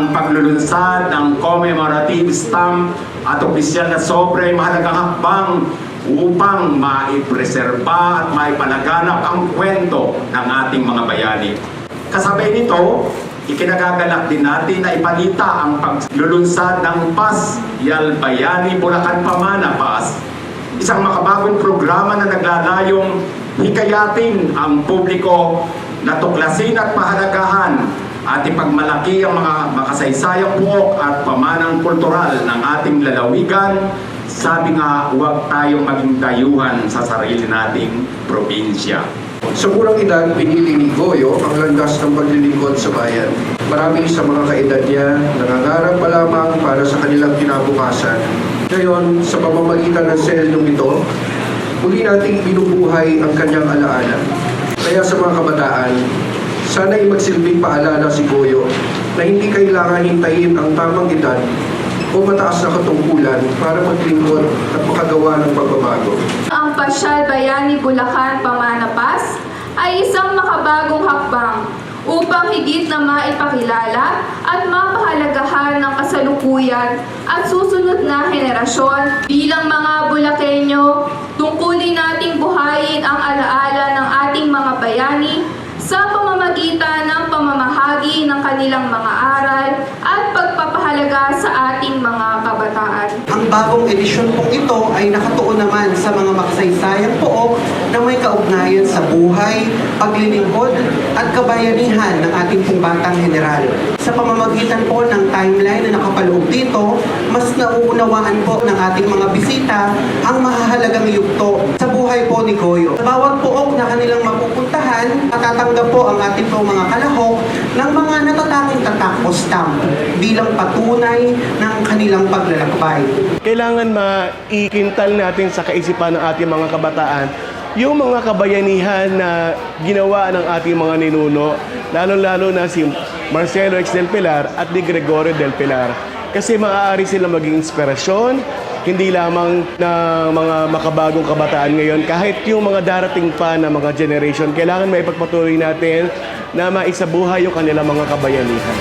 ang paglulunsad ng commemorative stamp at opisyal na sobre mahalagang hakbang upang maipreserba at maipalaganap ang kwento ng ating mga bayani. Kasabay nito, ikinagagalak din natin na ipalita ang paglulunsad ng PAS Yalbayani Bulacan Pamana PAS, isang makabagong programa na naglalayong hikayatin ang publiko na tuklasin at pahalagahan at ipagmalaki ang mga makasaysayang buhok at pamanang kultural ng ating lalawigan. Sabi nga, huwag tayong maging dayuhan sa sarili nating probinsya. Sa murang edad, pinili ni Goyo ang landas ng paglilingkod sa bayan. Marami sa mga kaedad niya nangangarap pa lamang para sa kanilang kinabukasan. Ngayon, sa pamamagitan ng selyong ito, muli nating binubuhay ang kanyang alaala. Kaya sa mga kabataan, sana'y magsilbing paalala si Goyo na hindi kailangan hintayin ang tamang edad o mataas na katungkulan para maglingkod at makagawa ng pagbabago. Ang Pasyal Bayani Bulacan Pamana PAS ay isang makabagong hakbang upang higit na maipakilala at mapahalagahan ng kasalukuyan at susunod na henerasyon. Bilang mga Bulakenyo, tungkulin nating buhayin ang alaala ng ating mga bayani sa pamamagitan ng pamamahagi ng kanilang mga aral at pagpapahalaga sa ating mga kabataan. Ang bagong edisyon pong ito ay nakatuon naman sa mga makasaysayang pook na may kaugnayan sa buhay, paglilingkod at kabayanihan ng ating pong batang general. Sa pamamagitan po ng timeline na nakapaloob dito, mas nauunawaan po ng ating mga bisita ang mahahalagang yugto sa buhay po ni Goyo. Sa bawat pook na kanilang mapupuntahan, matatanggap po ang ating po mga kalahok ng mga natatanging tatak o stamp bilang patunay ng kanilang paglalakbay. Kailangan maikintal natin sa kaisipan ng ating mga kabataan yung mga kabayanihan na ginawa ng ating mga ninuno, lalo-lalo na si Marcelo X. del Pilar at ni Gregorio del Pilar. Kasi maaari sila maging inspirasyon, hindi lamang ng mga makabagong kabataan ngayon, kahit yung mga darating pa na mga generation, kailangan maipagpatuloy natin na maisabuhay yung kanilang mga kabayanihan.